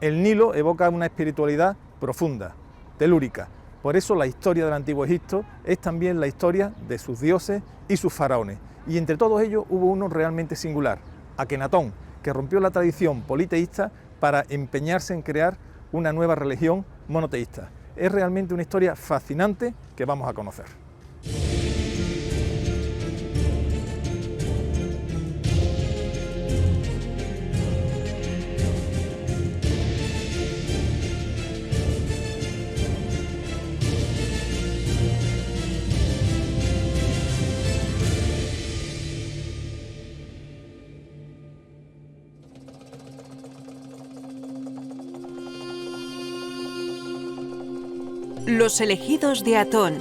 El Nilo evoca una espiritualidad profunda, telúrica. Por eso la historia del Antiguo Egipto es también la historia de sus dioses y sus faraones. Y entre todos ellos hubo uno realmente singular, Akenatón, que rompió la tradición politeísta para empeñarse en crear una nueva religión monoteísta. Es realmente una historia fascinante que vamos a conocer. Los elegidos de Atón.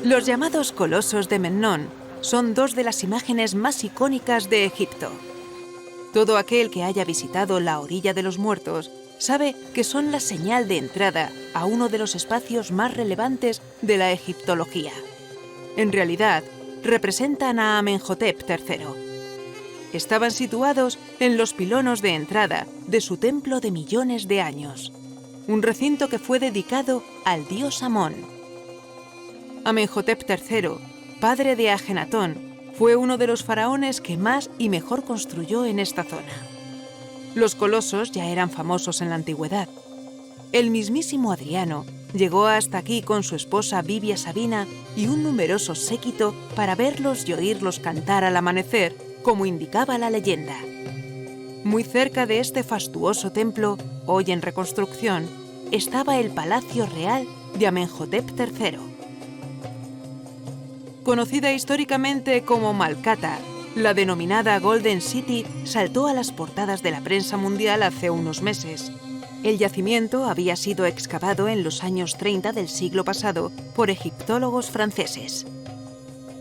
Los llamados colosos de Memnón son dos de las imágenes más icónicas de Egipto. Todo aquel que haya visitado la orilla de los muertos sabe que son la señal de entrada a uno de los espacios más relevantes de la egiptología. En realidad, representan a Amenhotep III. Estaban situados en los pilonos de entrada de su templo de millones de años, un recinto que fue dedicado al dios Amón. Amenhotep III, padre de Ajenatón, fue uno de los faraones que más y mejor construyó en esta zona. Los colosos ya eran famosos en la antigüedad. El mismísimo Adriano llegó hasta aquí con su esposa Vivia Sabina y un numeroso séquito para verlos y oírlos cantar al amanecer, como indicaba la leyenda. Muy cerca de este fastuoso templo, hoy en reconstrucción, estaba el Palacio Real de Amenhotep III. Conocida históricamente como Malkata, la denominada Golden City saltó a las portadas de la prensa mundial hace unos meses. El yacimiento había sido excavado en los años 30 del siglo pasado por egiptólogos franceses.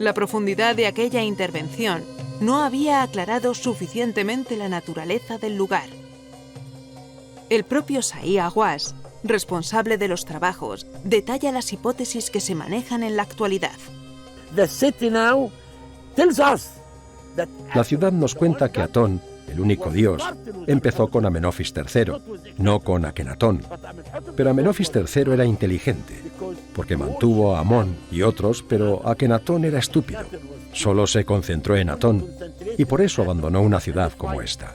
La profundidad de aquella intervención no había aclarado suficientemente la naturaleza del lugar. El propio Saïd Hawass, responsable de los trabajos, detalla las hipótesis que se manejan en la actualidad. La ciudad nos cuenta que Atón, el único dios, empezó con Amenofis III, no con Akenatón. Pero Amenofis III era inteligente, porque mantuvo a Amón y otros, pero Akenatón era estúpido. Solo se concentró en Atón, y por eso abandonó una ciudad como esta.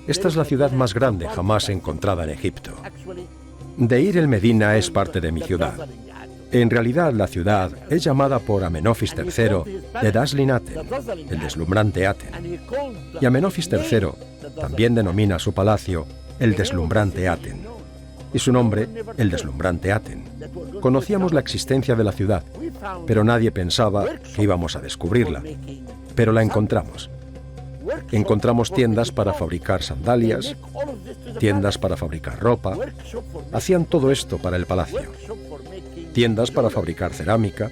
Esta es la ciudad más grande jamás encontrada en Egipto. Deir el Medina es parte de mi ciudad. En realidad, la ciudad es llamada por Amenofis III de Daslin Aten, el deslumbrante Aten. Y Amenofis III también denomina su palacio el deslumbrante Aten. Y su nombre, el deslumbrante Aten. Conocíamos la existencia de la ciudad, pero nadie pensaba que íbamos a descubrirla. Pero la encontramos. Encontramos tiendas para fabricar sandalias, tiendas para fabricar ropa. Hacían todo esto para el palacio. Tiendas para fabricar cerámica,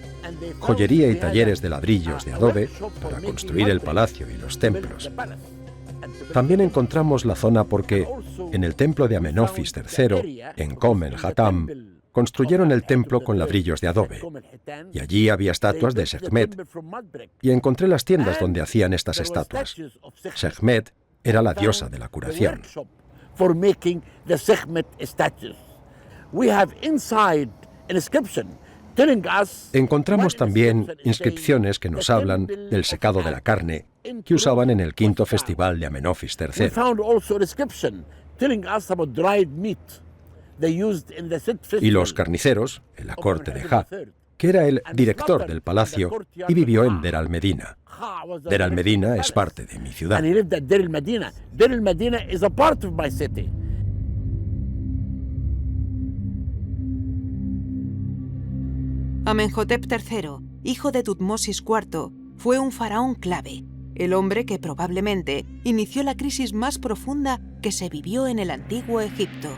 joyería y talleres de ladrillos de adobe para construir el palacio y los templos. También encontramos la zona porque en el templo de Amenofis III, en Kom el Hatam, construyeron el templo con ladrillos de adobe. Y allí había estatuas de Sekhmet. Y encontré las tiendas donde hacían estas estatuas. Sekhmet era la diosa de la curación. Encontramos también inscripciones que nos hablan del secado de la carne que usaban en el quinto festival de Amenofis III. Y los carniceros, en la corte de Ja, que era el director del palacio y vivió en Der al-Medina. Der al-Medina es parte de mi ciudad. Amenhotep III, hijo de Tutmosis IV, fue un faraón clave, el hombre que probablemente inició la crisis más profunda que se vivió en el antiguo Egipto.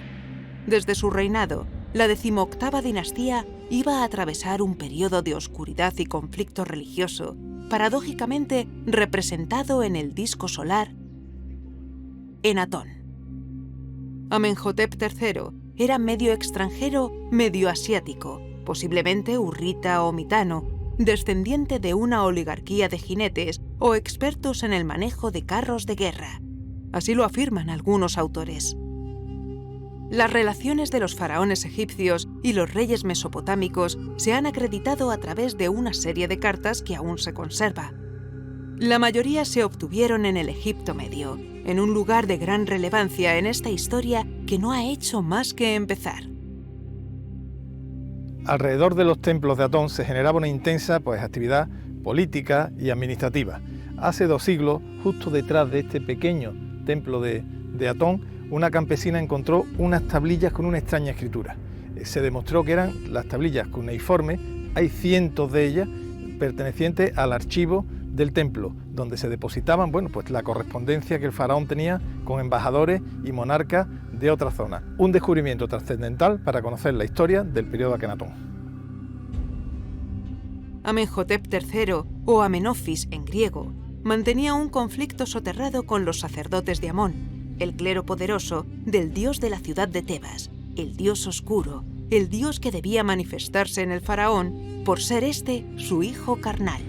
Desde su reinado, la 18ª dinastía iba a atravesar un periodo de oscuridad y conflicto religioso, paradójicamente representado en el disco solar, en Atón. Amenhotep III era medio extranjero, medio asiático, posiblemente hurrita o mitano, descendiente de una oligarquía de jinetes o expertos en el manejo de carros de guerra. Así lo afirman algunos autores. Las relaciones de los faraones egipcios y los reyes mesopotámicos se han acreditado a través de una serie de cartas que aún se conserva. La mayoría se obtuvieron en el Egipto Medio, en un lugar de gran relevancia en esta historia que no ha hecho más que empezar. Alrededor de los templos de Atón se generaba una intensa actividad política y administrativa. Hace 2 siglos, justo detrás de este pequeño templo de Atón, una campesina encontró unas tablillas con una extraña escritura. Se demostró que eran las tablillas cuneiformes, hay cientos de ellas pertenecientes al archivo del templo, donde se depositaban la correspondencia que el faraón tenía con embajadores y monarcas de otra zona. Un descubrimiento trascendental para conocer la historia del periodo Akenatón. Amenhotep III, o Amenofis en griego, mantenía un conflicto soterrado con los sacerdotes de Amón, el clero poderoso del dios de la ciudad de Tebas, el dios oscuro, el dios que debía manifestarse en el faraón por ser este su hijo carnal.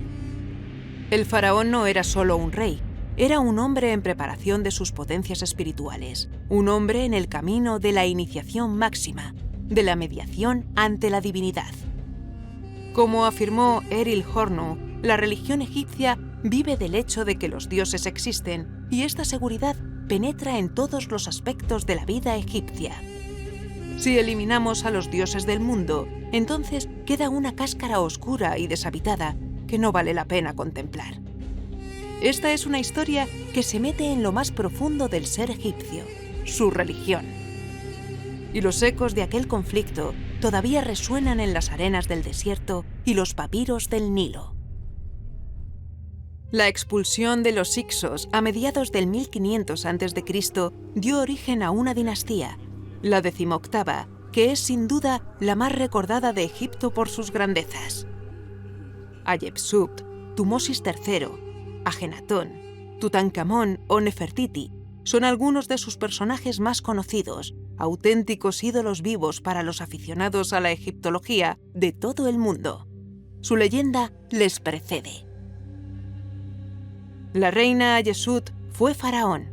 El faraón no era solo un rey, era un hombre en preparación de sus potencias espirituales, un hombre en el camino de la iniciación máxima, de la mediación ante la divinidad. Como afirmó Eril Horno, la religión egipcia vive del hecho de que los dioses existen y esta seguridad penetra en todos los aspectos de la vida egipcia. Si eliminamos a los dioses del mundo, entonces queda una cáscara oscura y deshabitada que no vale la pena contemplar. Esta es una historia que se mete en lo más profundo del ser egipcio, su religión. Y los ecos de aquel conflicto todavía resuenan en las arenas del desierto y los papiros del Nilo. La expulsión de los Hyksos a mediados del 1500 a.C. dio origen a una dinastía, la 18ª, que es sin duda la más recordada de Egipto por sus grandezas. Hatshepsut, Tumosis III, Ajenatón, Tutankamón o Nefertiti son algunos de sus personajes más conocidos, auténticos ídolos vivos para los aficionados a la egiptología de todo el mundo. Su leyenda les precede. La reina Hatshepsut fue faraón.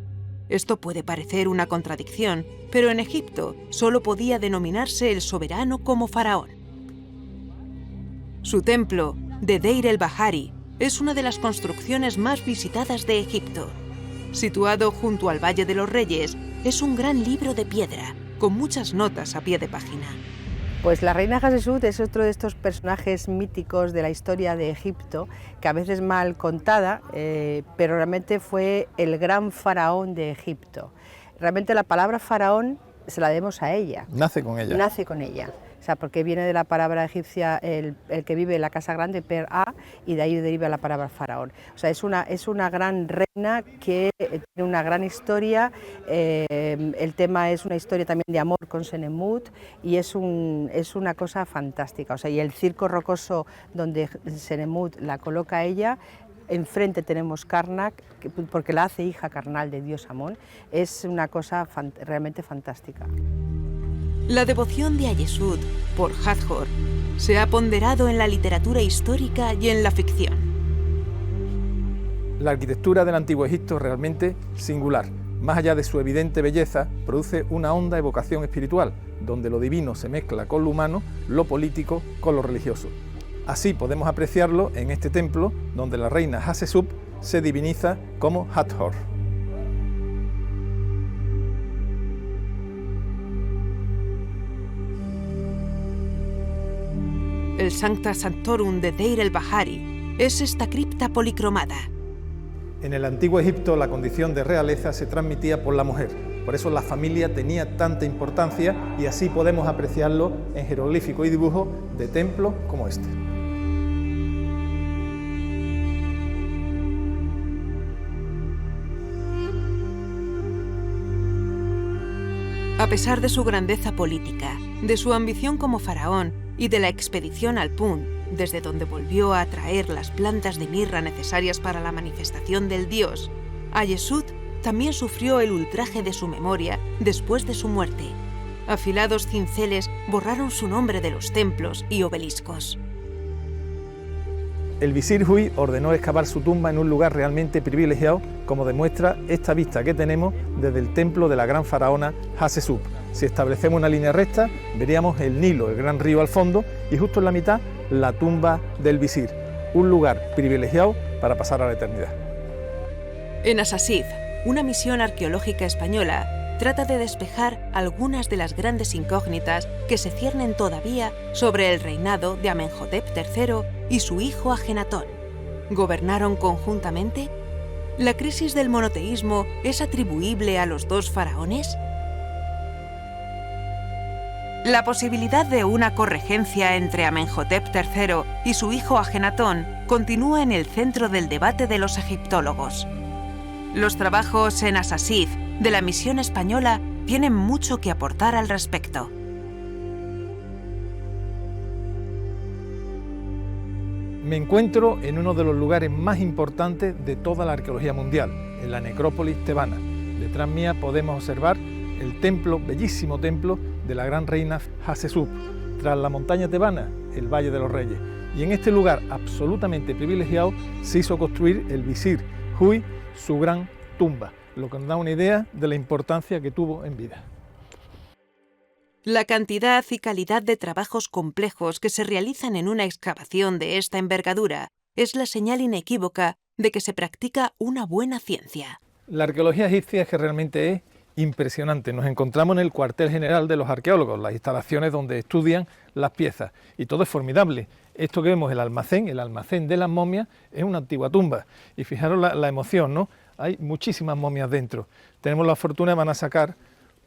Esto puede parecer una contradicción, pero en Egipto solo podía denominarse el soberano como faraón. Su templo, de Deir el-Bahari, es una de las construcciones más visitadas de Egipto. Situado junto al Valle de los Reyes, es un gran libro de piedra, con muchas notas a pie de página. Pues la reina Hatshepsut es otro de estos personajes míticos de la historia de Egipto, que a veces mal contada, pero realmente fue el gran faraón de Egipto. Realmente la palabra faraón se la debemos a ella. Nace con ella. Nace con ella. O sea, porque viene de la palabra egipcia el que vive en la casa grande, Per-A, y de ahí deriva la palabra faraón. O sea, es una gran reina que tiene una gran historia. El tema es una historia también de amor con Senemut y es una cosa fantástica. O sea, y el circo rocoso donde Senemut la coloca a ella, enfrente tenemos Karnak, porque la hace hija carnal de dios Amón. Es una cosa realmente fantástica. La devoción de Hatshepsut por Hathor se ha ponderado en la literatura histórica y en la ficción. La arquitectura del Antiguo Egipto es realmente singular. Más allá de su evidente belleza, produce una honda evocación espiritual, donde lo divino se mezcla con lo humano, lo político con lo religioso. Así podemos apreciarlo en este templo, donde la reina Hatshepsut se diviniza como Hathor. El Sancta Sanctorum de Deir el-Bahari es esta cripta policromada. En el Antiguo Egipto la condición de realeza se transmitía por la mujer, por eso la familia tenía tanta importancia y así podemos apreciarlo en jeroglífico y dibujo de templos como este. A pesar de su grandeza política, de su ambición como faraón y de la expedición al Punt, desde donde volvió a traer las plantas de mirra necesarias para la manifestación del dios, Hatshepsut también sufrió el ultraje de su memoria después de su muerte. Afilados cinceles borraron su nombre de los templos y obeliscos. El visir Hui ordenó excavar su tumba en un lugar realmente privilegiado, como demuestra esta vista que tenemos desde el templo de la gran faraona Hatshepsut. Si establecemos una línea recta, veríamos el Nilo, el gran río al fondo, y justo en la mitad, la tumba del visir. Un lugar privilegiado para pasar a la eternidad. En Asasif, una misión arqueológica española trata de despejar algunas de las grandes incógnitas que se ciernen todavía sobre el reinado de Amenhotep III y su hijo Ajenatón. ¿Gobernaron conjuntamente? ¿La crisis del monoteísmo es atribuible a los dos faraones? La posibilidad de una corregencia entre Amenhotep III y su hijo Ajenatón continúa en el centro del debate de los egiptólogos. Los trabajos en Asasif de la misión española tienen mucho que aportar al respecto. Me encuentro en uno de los lugares más importantes de toda la arqueología mundial, en la necrópolis tebana. Detrás mía podemos observar el templo, bellísimo templo, de la gran reina Hatshepsut, tras la montaña tebana, el Valle de los Reyes. Y en este lugar absolutamente privilegiado se hizo construir el visir Hui, su gran tumba, lo que nos da una idea de la importancia que tuvo en vida. La cantidad y calidad de trabajos complejos que se realizan en una excavación de esta envergadura es la señal inequívoca de que se practica una buena ciencia. La arqueología egipcia es que realmente es impresionante. Nos encontramos en el cuartel general de los arqueólogos, las instalaciones donde estudian las piezas, y todo es formidable. Esto que vemos, el almacén de las momias, es una antigua tumba, y fijaros la emoción, ¿no? Hay muchísimas momias dentro. Tenemos la fortuna, van a sacar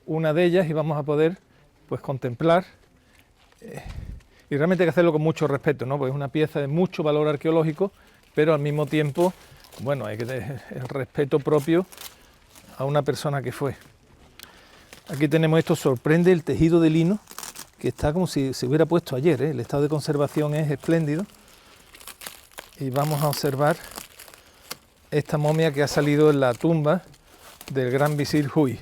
una de ellas y vamos a poder pues contemplar, y realmente hay que hacerlo con mucho respeto, ¿no? Porque es una pieza de mucho valor arqueológico, pero al mismo tiempo, bueno, hay que tener el respeto propio a una persona que fue. Aquí tenemos esto, sorprende el tejido de lino, que está como si se hubiera puesto ayer, ¿eh? El estado de conservación es espléndido. Y vamos a observar esta momia que ha salido en la tumba del gran visir Hui.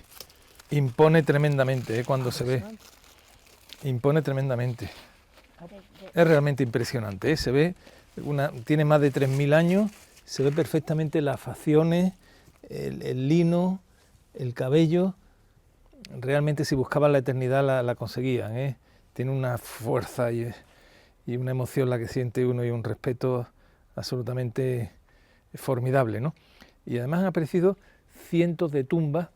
Impone tremendamente, cuando se ve. Impone tremendamente. Es realmente impresionante, se ve, tiene más de 3000 años, se ve perfectamente las facciones, el lino, el cabello. Realmente si buscaban la eternidad la conseguían, Tiene una fuerza y una emoción la que siente uno, y un respeto absolutamente formidable, ¿no? Y además han aparecido cientos de tumbas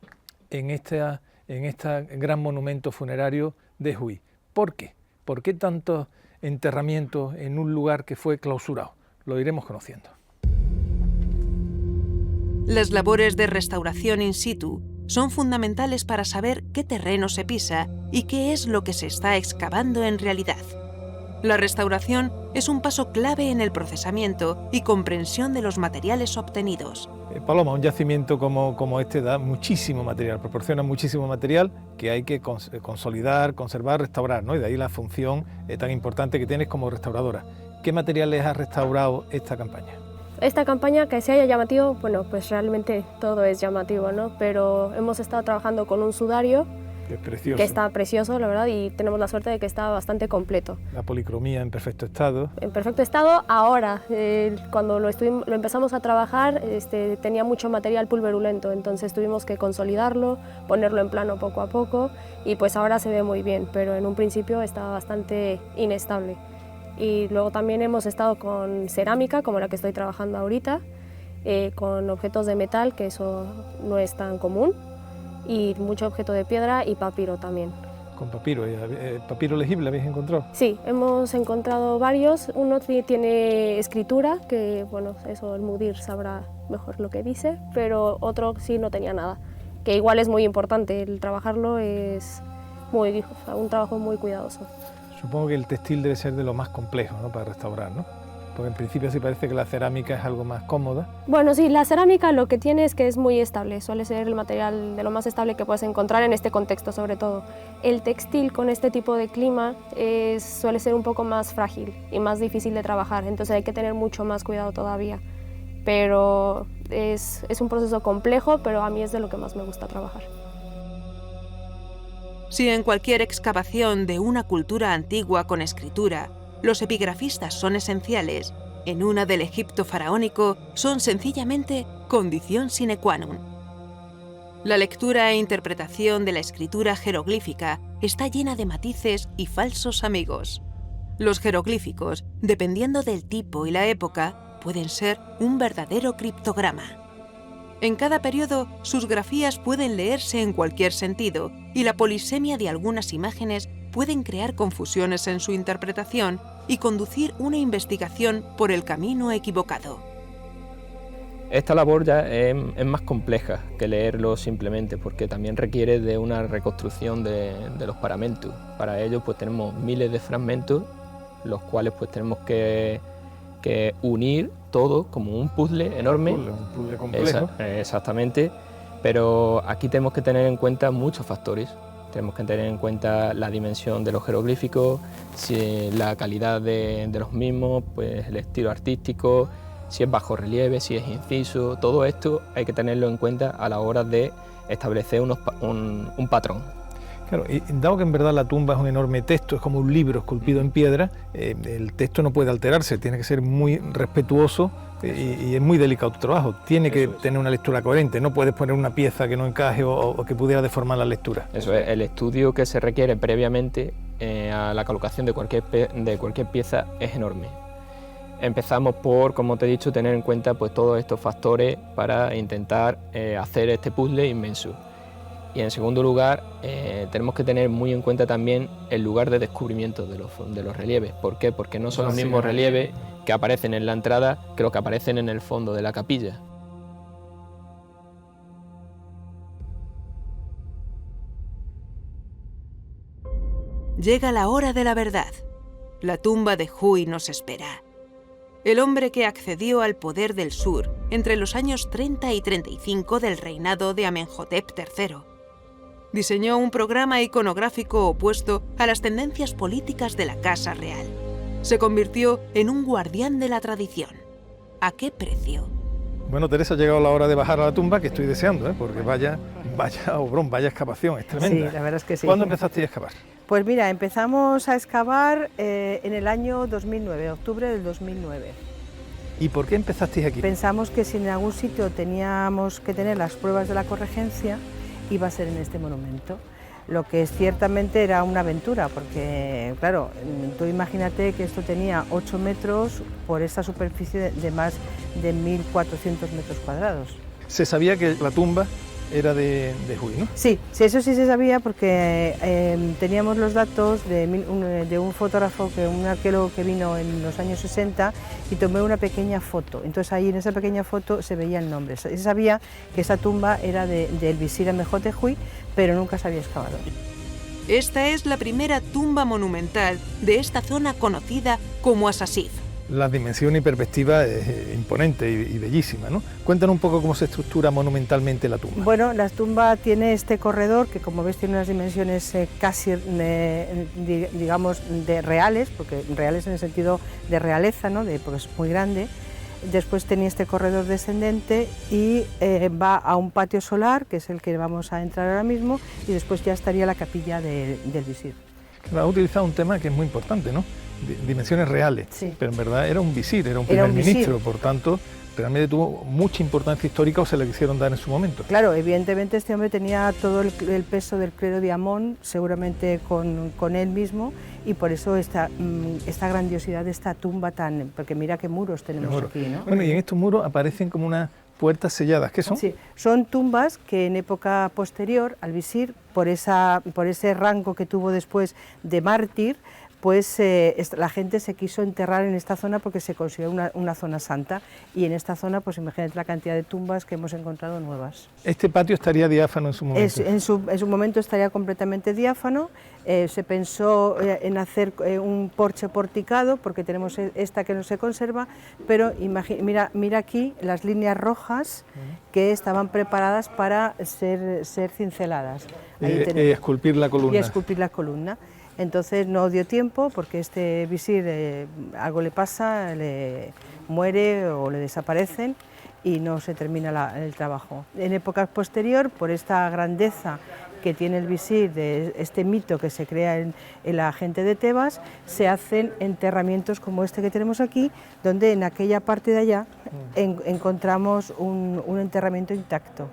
en este gran monumento funerario de Hui. ¿Por qué? ¿Por qué tantos enterramientos en un lugar que fue clausurado? Lo iremos conociendo. Las labores de restauración in situ son fundamentales para saber qué terreno se pisa y qué es lo que se está excavando en realidad. La restauración es un paso clave en el procesamiento y comprensión de los materiales obtenidos. Paloma, un yacimiento como este da muchísimo material, proporciona muchísimo material que hay que consolidar, conservar, restaurar, ¿no? Y de ahí la función tan importante que tienes como restauradora. ¿Qué materiales has restaurado esta campaña? Esta campaña, que se haya llamativo, bueno, pues realmente todo es llamativo, ¿no? Pero hemos estado trabajando con un sudario que es precioso, que está precioso, la verdad, y tenemos la suerte de que está bastante completo. La policromía en perfecto estado. En perfecto estado. Ahora, cuando lo empezamos a trabajar, tenía mucho material pulverulento, entonces tuvimos que consolidarlo, ponerlo en plano poco a poco, y pues ahora se ve muy bien, pero en un principio estaba bastante inestable. Y luego también hemos estado con cerámica, como la que estoy trabajando ahorita, con objetos de metal, que eso no es tan común, y mucho objeto de piedra y papiro también. Con papiro, ¿papiro legible habéis encontrado? Sí, hemos encontrado varios. Uno tiene escritura, que bueno, eso el mudir sabrá mejor lo que dice, pero otro sí no tenía nada, que igual es muy importante, el trabajarlo es un trabajo muy cuidadoso. Supongo que el textil debe ser de lo más complejo, ¿no?, para restaurar, ¿no? Porque en principio sí parece que la cerámica es algo más cómoda. Bueno, sí, la cerámica lo que tiene es que es muy estable, suele ser el material de lo más estable que puedes encontrar en este contexto sobre todo. El textil con este tipo de clima suele ser un poco más frágil y más difícil de trabajar, entonces hay que tener mucho más cuidado todavía. Pero es un proceso complejo, pero a mí es de lo que más me gusta trabajar. Si en cualquier excavación de una cultura antigua con escritura, los epigrafistas son esenciales, en una del Egipto faraónico son sencillamente condición sine qua non. La lectura e interpretación de la escritura jeroglífica está llena de matices y falsos amigos. Los jeroglíficos, dependiendo del tipo y la época, pueden ser un verdadero criptograma. En cada periodo, sus grafías pueden leerse en cualquier sentido y la polisemia de algunas imágenes pueden crear confusiones en su interpretación y conducir una investigación por el camino equivocado. Esta labor ya es más compleja que leerlo simplemente, porque también requiere de una reconstrucción de los paramentos. Para ello pues tenemos miles de fragmentos, los cuales pues tenemos que unir todo como un puzzle enorme. Un puzzle complejo. Exactamente, pero aquí tenemos que tener en cuenta muchos factores. Tenemos que tener en cuenta la dimensión de los jeroglíficos, la calidad de los mismos, pues el estilo artístico, si es bajo relieve, si es inciso. Todo esto hay que tenerlo en cuenta a la hora de establecer un patrón. Claro, y dado que en verdad la tumba es un enorme texto, es como un libro esculpido en piedra, el texto no puede alterarse, tiene que ser muy respetuoso y es muy delicado tu trabajo. Tiene que tener una lectura coherente, no puedes poner una pieza que no encaje o que pudiera deformar la lectura. Eso es, el estudio que se requiere previamente a la colocación de cualquier pieza es enorme. Empezamos por, como te he dicho, tener en cuenta pues todos estos factores para intentar hacer este puzzle inmenso. Y en segundo lugar, tenemos que tener muy en cuenta también el lugar de descubrimiento de los relieves. ¿Por qué? Porque no son los mismos relieves que aparecen en la entrada que los que aparecen en el fondo de la capilla. Llega la hora de la verdad. La tumba de Huy nos espera. El hombre que accedió al poder del sur entre los años 30 y 35 del reinado de Amenhotep III. Diseñó un programa iconográfico opuesto a las tendencias políticas de la Casa Real. Se convirtió en un guardián de la tradición. ¿A qué precio? Bueno, Teresa, ha llegado la hora de bajar a la tumba, que estoy deseando, porque vaya obrón, vaya excavación, es tremenda. Sí, la verdad es que sí. ¿Cuándo empezaste a excavar? Pues mira, empezamos a excavar en el año 2009, octubre del 2009. ¿Y por qué empezasteis aquí? Pensamos que si en algún sitio teníamos que tener las pruebas de la corregencia, iba a ser en este monumento, lo que ciertamente era una aventura, porque claro, tú imagínate que esto tenía 8 metros por esta superficie de más de 1.400 metros cuadrados. Se sabía que la tumba era de Huy, ¿no? Sí, eso sí se sabía porque teníamos los datos de un fotógrafo, un arqueólogo que vino en los años 60 y tomé una pequeña foto. Entonces ahí en esa pequeña foto se veía el nombre. Se sabía que esa tumba era del visir Amenhotep Huy, pero nunca se había excavado. Esta es la primera tumba monumental de esta zona conocida como Asasif. La dimensión y perspectiva es imponente y bellísima, ¿no? Cuéntanos un poco cómo se estructura monumentalmente la tumba. Bueno, la tumba tiene este corredor que, como ves, tiene unas dimensiones casi, digamos, de reales, porque reales en el sentido de realeza, ¿no? Porque es muy grande. Después tenía este corredor descendente y va a un patio solar, que es el que vamos a entrar ahora mismo, y después ya estaría la capilla del visir. Ha utilizado un tema que es muy importante, ¿no? Dimensiones reales, sí. Pero en verdad era un visir, era un primer ministro, por tanto realmente tuvo mucha importancia histórica o se le quisieron dar en su momento. Claro, evidentemente este hombre tenía todo el peso del clero de Amón, seguramente con él mismo, y por eso esta grandiosidad de esta tumba tan... porque mira qué muros tenemos aquí, ¿no? Bueno, y en estos muros aparecen como unas puertas selladas, ¿qué son? Sí, son tumbas que en época posterior al visir, por ese rango que tuvo después de mártir, pues la gente se quiso enterrar en esta zona porque se considera una zona santa, y en esta zona, pues imagínate la cantidad de tumbas que hemos encontrado nuevas. ¿Este patio estaría diáfano en su momento? En su momento estaría completamente diáfano. Se pensó en hacer un porche porticado, porque tenemos esta que no se conserva, pero mira aquí las líneas rojas que estaban preparadas para ser cinceladas. Esculpir la columna. Y esculpir la columna. Entonces no dio tiempo porque este visir algo le pasa, le muere o le desaparecen y no se termina el trabajo. En época posterior, por esta grandeza que tiene el visir, de este mito que se crea en la gente de Tebas, se hacen enterramientos como este que tenemos aquí, donde en aquella parte de allá encontramos un enterramiento intacto.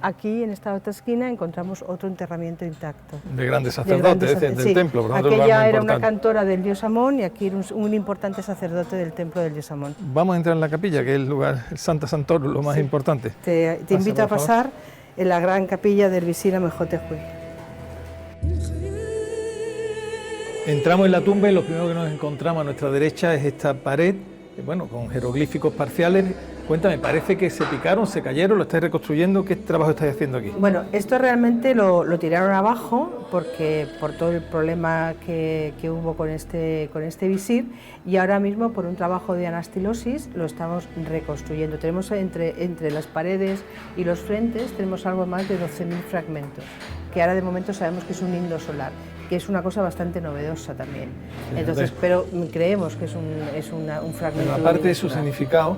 Aquí, en esta otra esquina, encontramos otro enterramiento intacto. De grandes sacerdotes del templo. Por aquella era una cantora del dios Amón y aquí era un importante sacerdote del templo del dios Amón. Vamos a entrar en la capilla, que es el lugar, el Santa Santoro, lo más importante. Te invito a pasar en la gran capilla del visir Amenhotep. Entramos en la tumba y lo primero que nos encontramos a nuestra derecha es esta pared, bueno, con jeroglíficos parciales. Cuéntame, parece que se picaron, se cayeron, lo estáis reconstruyendo, ¿qué trabajo estáis haciendo aquí? Bueno, esto realmente lo tiraron abajo porque por todo el problema que hubo con este visir, y ahora mismo por un trabajo de anastilosis lo estamos reconstruyendo. Tenemos entre las paredes y los frentes tenemos algo más de 12.000 fragmentos, que ahora de momento sabemos que es un himno solar, que es una cosa bastante novedosa también. Entonces, pero creemos que es un fragmento. Pero aparte de su significado,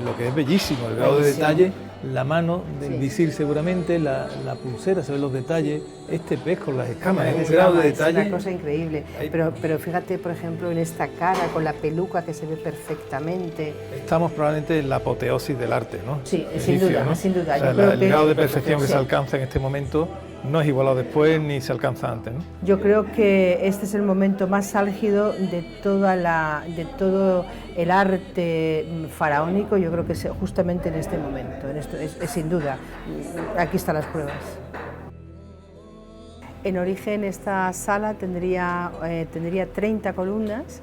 lo que es bellísimo, el grado de detalle, la mano del visir seguramente, la pulsera, se ven los detalles, este pez con las escamas, es un grado de detalle. Es una cosa increíble, pero fíjate, por ejemplo, en esta cara con la peluca que se ve perfectamente. Estamos probablemente en la apoteosis del arte, ¿no? Sí, sin duda, ¿no? Sin duda. O sea, el grado de perfección que se alcanza en este momento no es igualado después ni se alcanza antes, ¿no? Yo creo que este es el momento más álgido de todo el arte faraónico. Yo creo que es justamente en este momento, es sin duda. Aquí están las pruebas. En origen esta sala tendría 30 columnas,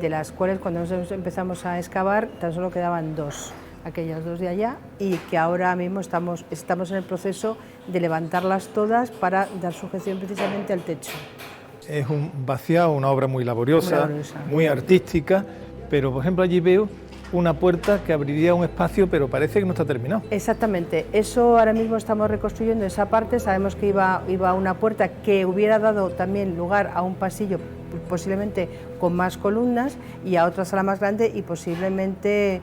de las cuales cuando nosotros empezamos a excavar tan solo quedaban 2. Aquellas 2 de allá, y que ahora mismo estamos en el proceso de levantarlas todas para dar sujeción precisamente al techo. Es un vaciado, una obra muy laboriosa, muy artística, pero por ejemplo allí veo una puerta que abriría un espacio, pero parece que no está terminado. Exactamente, eso ahora mismo estamos reconstruyendo esa parte. Sabemos que iba una puerta que hubiera dado también lugar a un pasillo posiblemente con más columnas y a otra sala más grande y posiblemente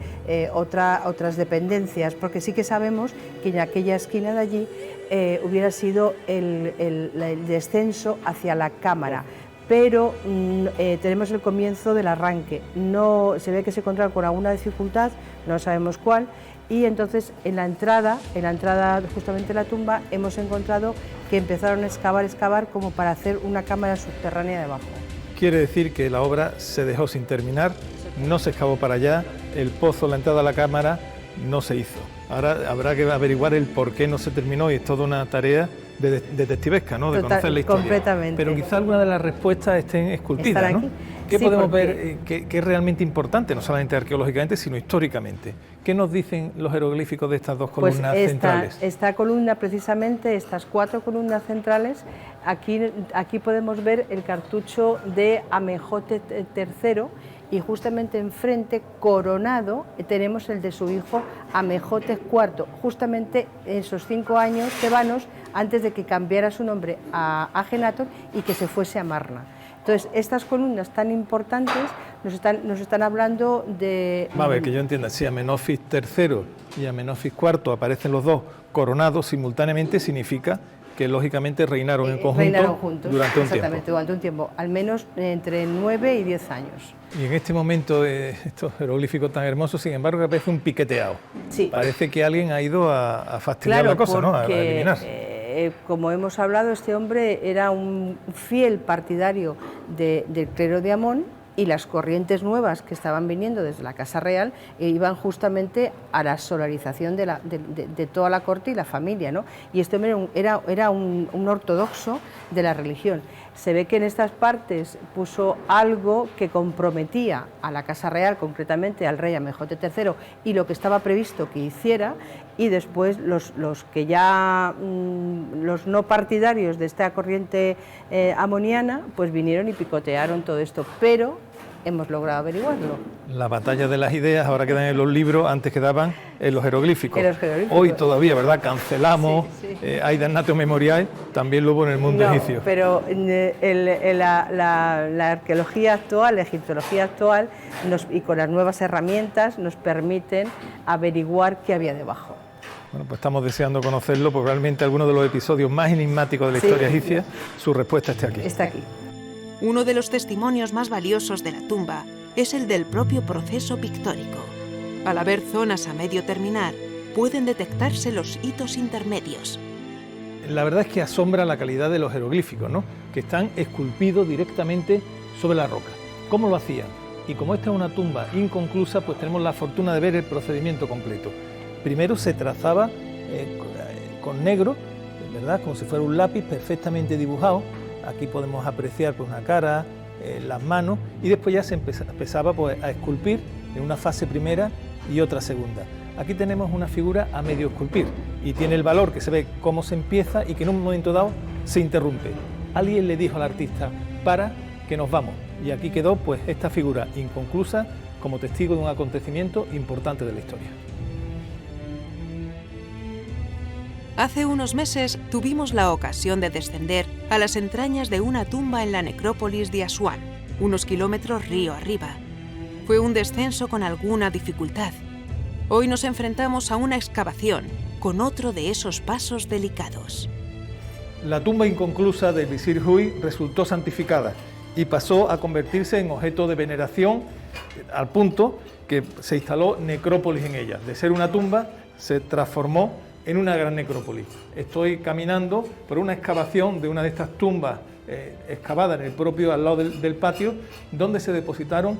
otras dependencias, porque sí que sabemos que en aquella esquina de allí hubiera sido el descenso hacia la cámara, pero tenemos el comienzo del arranque. No, se ve que se encontraba con alguna dificultad, no sabemos cuál, y entonces en la entrada justamente de la tumba hemos encontrado que empezaron a excavar como para hacer una cámara subterránea debajo. Quiere decir que la obra se dejó sin terminar, no se excavó para allá, el pozo, la entrada a la cámara no se hizo. Ahora habrá que averiguar el por qué no se terminó y es toda una tarea de detectivesca, ¿no? De conocer la historia. Completamente. Pero quizá alguna de las respuestas estén esculpidas, ¿no? ¿Qué podemos ver que es realmente importante, no solamente arqueológicamente, sino históricamente? ¿Qué nos dicen los jeroglíficos de estas 2 columnas centrales? Esta columna, precisamente, estas 4 columnas centrales, aquí podemos ver el cartucho de Amenhotep III, y justamente enfrente, coronado, tenemos el de su hijo Amenhotep IV, justamente esos 5 años tebanos antes de que cambiara su nombre a Ajenatón y que se fuese a Marna. Entonces, estas columnas tan importantes nos están hablando de... A ver, que yo entienda, si Amenofis III y Amenofis IV aparecen los dos coronados simultáneamente, significa que lógicamente reinaron en conjunto durante un tiempo. Exactamente, durante un tiempo, al menos entre 9 y 10 años. Y en este momento, estos jeroglíficos tan hermosos, sin embargo, que parece un piqueteado. Sí. Parece que alguien ha ido a fastidiar la cosa, ¿no? A eliminar. Como hemos hablado, este hombre era un fiel partidario del clero de Amón, y las corrientes nuevas que estaban viniendo desde la Casa Real iban justamente a la solarización de toda la corte y la familia, ¿no? Y este hombre era un ortodoxo de la religión. Se ve que en estas partes puso algo que comprometía a la Casa Real, concretamente al rey Amenhotep III, y lo que estaba previsto que hiciera, y después los no partidarios de esta corriente amoniana pues vinieron y picotearon todo esto, pero hemos logrado averiguarlo. La batalla de las ideas ahora quedan en los libros, antes quedaban en los jeroglíficos. Hoy todavía, ¿verdad? Cancelamos, hay damnatio memoriae, también lo hubo en el mundo egipcio. Pero la arqueología actual, la egiptología actual, y con las nuevas herramientas nos permiten averiguar qué había debajo. Bueno, pues estamos deseando conocerlo, porque realmente alguno de los episodios más enigmáticos de la historia egipcia, su respuesta esté aquí. Está aquí. Uno de los testimonios más valiosos de la tumba es el del propio proceso pictórico. Al haber zonas a medio terminar, pueden detectarse los hitos intermedios. La verdad es que asombra la calidad de los jeroglíficos, ¿no?, que están esculpidos directamente sobre la roca. ¿Cómo lo hacían? Y como esta es una tumba inconclusa, pues tenemos la fortuna de ver el procedimiento completo. Primero se trazaba con negro, ¿verdad?, como si fuera un lápiz perfectamente dibujado. Aquí podemos apreciar pues, una cara, las manos, y después ya se empezaba pues, a esculpir en una fase primera y otra segunda. Aquí tenemos una figura a medio esculpir y tiene el valor que se ve cómo se empieza y que en un momento dado se interrumpe. Alguien le dijo al artista: para, que nos vamos. Y aquí quedó pues esta figura inconclusa como testigo de un acontecimiento importante de la historia. Hace unos meses tuvimos la ocasión de descender a las entrañas de una tumba en la necrópolis de Asuán, unos kilómetros río arriba. Fue un descenso con alguna dificultad. Hoy nos enfrentamos a una excavación con otro de esos pasos delicados. La tumba inconclusa del visir Huy resultó santificada y pasó a convertirse en objeto de veneración al punto que se instaló necrópolis en ella. De ser una tumba se transformó en una gran necrópolis. Estoy caminando por una excavación de una de estas tumbas excavadas en el propio al lado del patio, donde se depositaron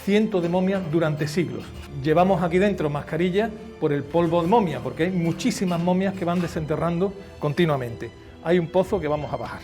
cientos de momias durante siglos. Llevamos aquí dentro mascarillas por el polvo de momia, porque hay muchísimas momias que van desenterrando continuamente. Hay un pozo que vamos a bajar.